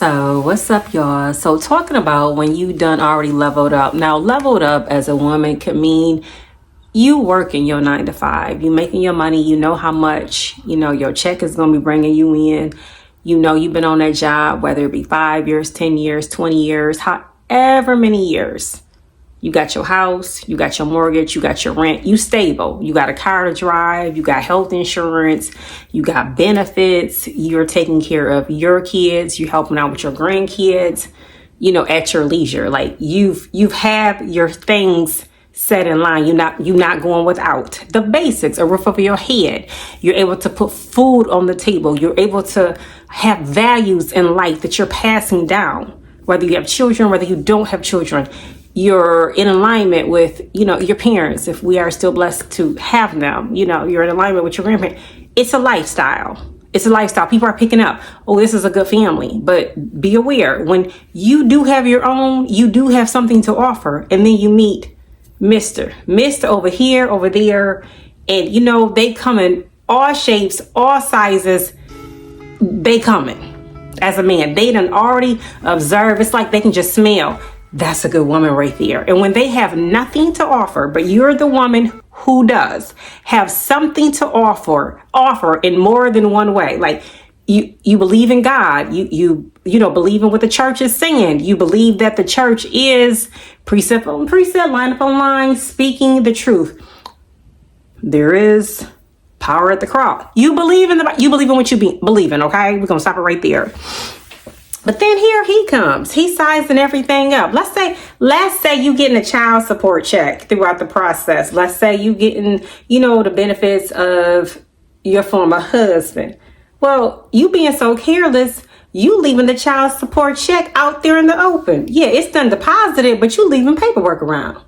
So what's up, y'all? So talking about when you done already leveled up. Now, leveled up as a woman could mean you working your 9 to 5, you making your money, you know how much, your check is going to be bringing you in. You've been on that job, whether it be 5 years, 10 years, 20 years, however many years. You got your house, you got your mortgage, you got your rent, you stable, you got a car to drive, you got health insurance, you got benefits, you're taking care of your kids, you're helping out with your grandkids, at your leisure. Like you've had your things set in line. You're not going without the basics, a roof over your head. You're able to put food on the table. You're able to have values in life that you're passing down, whether you have children, whether you don't have children. You're in alignment with, your parents, if we are still blessed to have them. You're in alignment with your grandparents. It's a lifestyle. It's a lifestyle. People are picking up, oh, this is a good family. But be aware, when you do have your own, you do have something to offer. And then you meet Mr. over here, over there. And, they come in all shapes, all sizes. They coming as a man. They done already observe. It's like they can just smell. That's a good woman right there. And when they have nothing to offer, but you're the woman who does have something to offer in more than one way. Like you believe in God, you believe in what the church is saying. You believe that the church is precept on precept, line upon line, speaking the truth. There is power at the cross. You believe in what you believe in. Okay, we're gonna stop it right there. But then here he comes. He's sizing everything up. Let's say you getting a child support check throughout the process. Let's say you getting, the benefits of your former husband. Well, you being so careless, you leaving the child support check out there in the open. Yeah, it's done deposited, but you leaving paperwork around.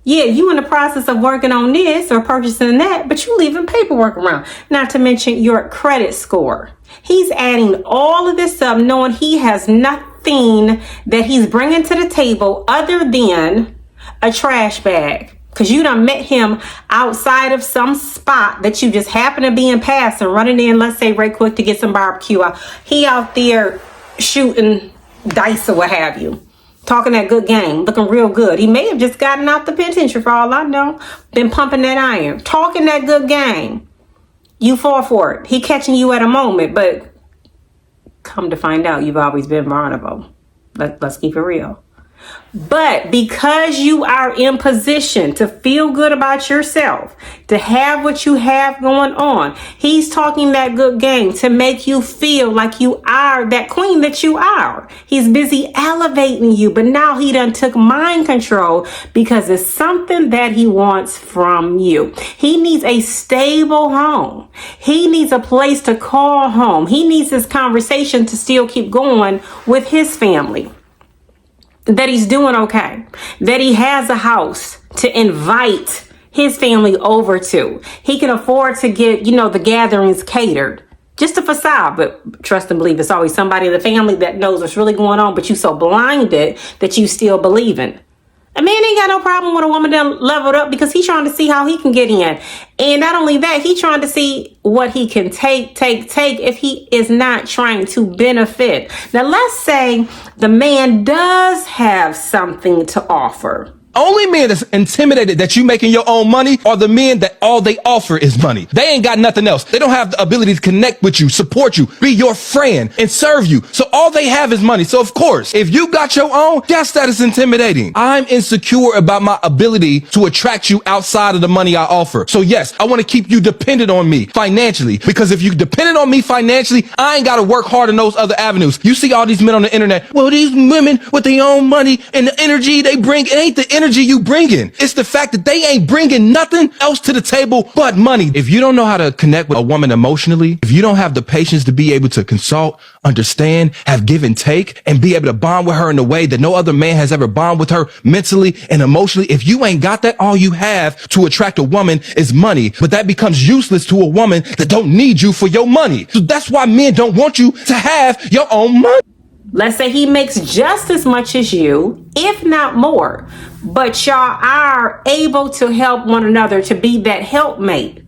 Yeah, you in the process of working on this or purchasing that, but you leaving paperwork around. Not to mention your credit score. He's adding all of this up, knowing he has nothing that he's bringing to the table other than a trash bag. Because you done met him outside of some spot that you just happen to be in passing, running in, let's say, right quick to get some barbecue. He out there shooting dice or what have you. Talking that good game, looking real good. He may have just gotten out the penitentiary for all I know. Been pumping that iron, talking that good game. You fall for it. He catching you at a moment, but come to find out, you've always been vulnerable. Let's keep it real. But because you are in position to feel good about yourself, to have what you have going on, he's talking that good game to make you feel like you are that queen that you are. He's busy elevating you, but now he done took mind control because it's something that he wants from you. He needs a stable home. He needs a place to call home. He needs this conversation to still keep going with his family. That he's doing okay, that he has a house to invite his family over to. He can afford to get, the gatherings catered. Just a facade, but trust and believe it's always somebody in the family that knows what's really going on, but you so blinded that you still believe in. A man ain't got no problem with a woman done leveled up because he's trying to see how he can get in. And not only that, he's trying to see what he can take if he is not trying to benefit. Now, let's say the man does have something to offer. Only men that's intimidated that you making your own money are the men that all they offer is money. They ain't got nothing else. They don't have the ability to connect with you, support you, be your friend, and serve you. So all they have is money. So of course, if you got your own, yes, that is intimidating. I'm insecure about my ability to attract you outside of the money I offer. So yes, I want to keep you dependent on me financially, because if you dependent on me financially, I ain't got to work hard in those other avenues. You see all these men on the internet. Well, these women with their own money and the energy they bring, it ain't the energy you bringing. It's the fact that they ain't bringing nothing else to the table but money. If you don't know how to connect with a woman emotionally, if you don't have the patience to be able to consult, understand, have give and take, and be able to bond with her in a way that no other man has ever bonded with her mentally and emotionally, if you ain't got that, all you have to attract a woman is money. But that becomes useless to a woman that don't need you for your money. So that's why men don't want you to have your own money. Let's say he makes just as much as you, if not more, but y'all are able to help one another to be that helpmate.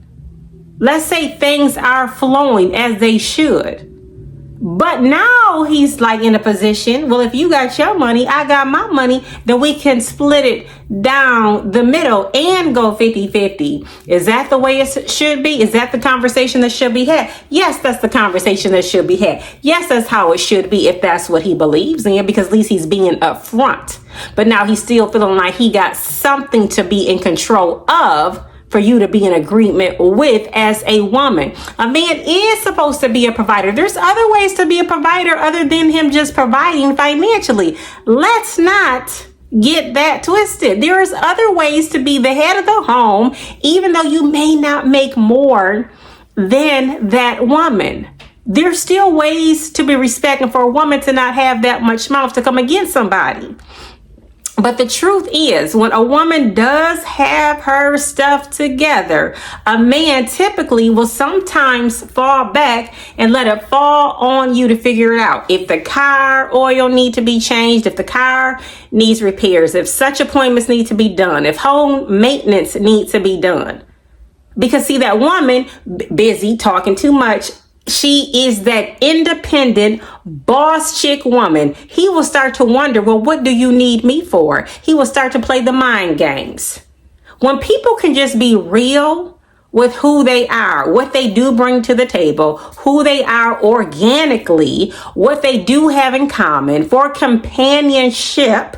Let's say things are flowing as they should. But now he's like in a position, well, if you got your money, I got my money, then we can split it down the middle and go 50-50. Is that the way it should be? Is that the conversation that should be had? Yes, that's the conversation that should be had. Yes, that's how it should be if that's what he believes in, because at least he's being upfront. But now he's still feeling like he got something to be in control of for you to be in agreement with as a woman. A man is supposed to be a provider. There's other ways to be a provider other than him just providing financially. Let's not get that twisted. There's other ways to be the head of the home, even though you may not make more than that woman. There's still ways to be respected for a woman to not have that much mouth to come against somebody. But the truth is, when a woman does have her stuff together, a man typically will sometimes fall back and let it fall on you to figure it out. If the car oil need to be changed, if the car needs repairs, if such appointments need to be done, if home maintenance needs to be done. Because see, that woman busy talking too much, she is that independent boss chick woman. He will start to wonder, well, what do you need me for? He will start to play the mind games. When people can just be real with who they are, what they do bring to the table, who they are organically, what they do have in common for companionship,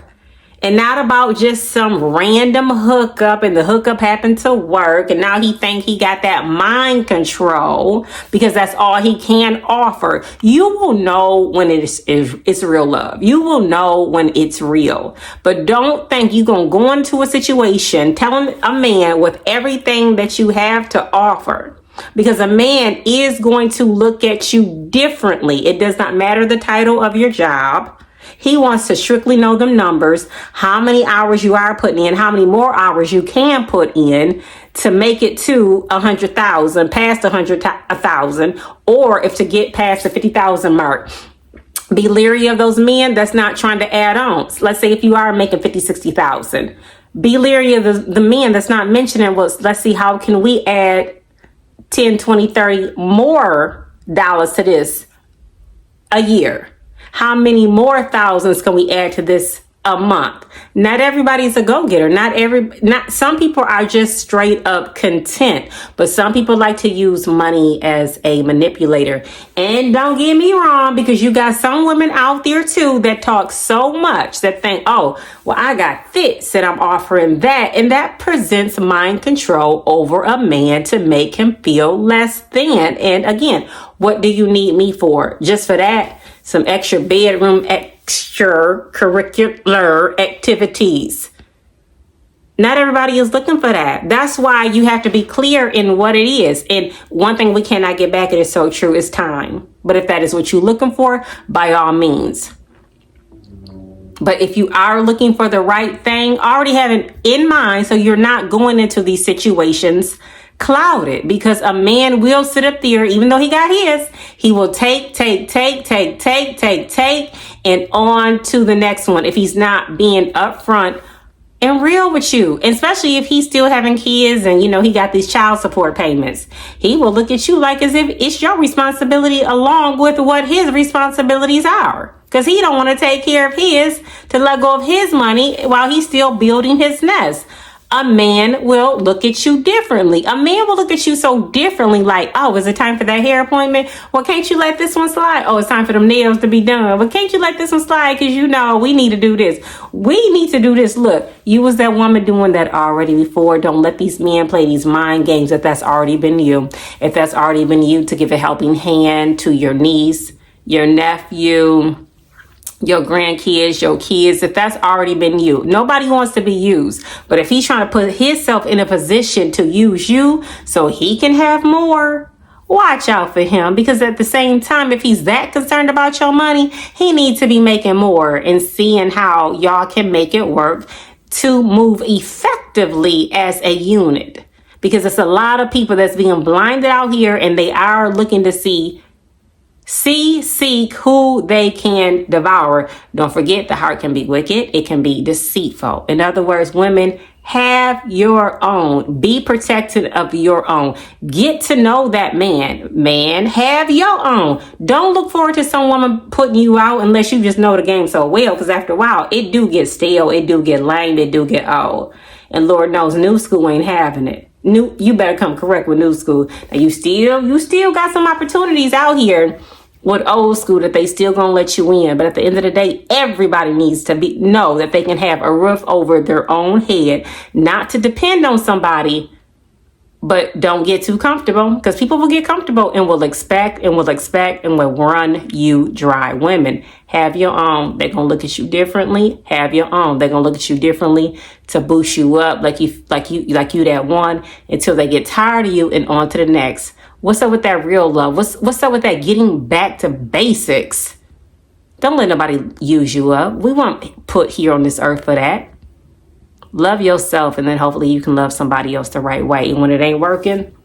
and not about just some random hookup and the hookup happened to work and now he think he got that mind control because that's all he can offer. You will know when it's real love. You will know when it's real. But don't think you're going to go into a situation telling a man with everything that you have to offer. Because a man is going to look at you differently. It does not matter the title of your job. He wants to strictly know the numbers, how many hours you are putting in, how many more hours you can put in to make it to 100,000, past 100,000, or if to get past the 50,000 mark. Be leery of those men that's not trying to add on. Let's say if you are making 50, 60,000, be leery of the men that's not mentioning, well, let's see, how can we add 10, 20, 30 more dollars to this a year? How many more thousands can we add to this a month? Not everybody's a go-getter. Some people are just straight up content, but some people like to use money as a manipulator. And don't get me wrong, because you got some women out there too that talk so much that think, oh, well, I got this and I'm offering that. And that presents mind control over a man to make him feel less than. And again, what do you need me for? Just for that? Some extra bedroom, extracurricular activities. Not everybody is looking for that. That's why you have to be clear in what it is. And one thing we cannot get back, it is so true, is time. But if that is what you're looking for, by all means. But if you are looking for the right thing, already have it in mind so you're not going into these situations clouded, because a man will sit up there, even though he got his, he will take, and on to the next one if he's not being upfront and real with you. Especially if he's still having kids and, he got these child support payments. He will look at you like as if it's your responsibility along with what his responsibilities are. Because he don't want to take care of his to let go of his money while he's still building his nest. A man will look at you differently. A man will look at you so differently, like, oh, is it time for that hair appointment? Well, can't you let this one slide? Oh, it's time for them nails to be done. Well, can't you let this one slide? Because we need to do this. We need to do this. Look, you was that woman doing that already before. Don't let these men play these mind games if that's already been you. If that's already been you, to give a helping hand to your niece, your nephew, your grandkids, your kids, if that's already been you. Nobody wants to be used. But if he's trying to put himself in a position to use you so he can have more, watch out for him. Because at the same time, if he's that concerned about your money, he needs to be making more and seeing how y'all can make it work to move effectively as a unit. Because it's a lot of people that's being blinded out here, and they are looking to seek who they can devour. Don't forget, the heart can be wicked. It can be deceitful. In other words, women Have your own. Be protected of your own. Get to know that man. Man, have your own. Don't look forward to some woman putting you out unless you just know the game so well, because after a while, it do get stale, it do get lame, it do get old. And Lord knows, new school ain't having it. You better come correct with new school. Now you still got some opportunities out here with old school that they still gonna let you in. But at the end of the day, everybody needs to know that they can have a roof over their own head, not to depend on somebody, but don't get too comfortable, because people will get comfortable and will expect and will run you dry. Women, have your own. They're gonna look at you differently. Have your own. They're gonna look at you differently to boost you up, like you that one, until they get tired of you and on to the next. What's up with that real love? What's up with that getting back to basics? Don't let nobody use you up. We weren't put here on this earth for that. Love yourself, and then hopefully you can love somebody else the right way. And when it ain't working,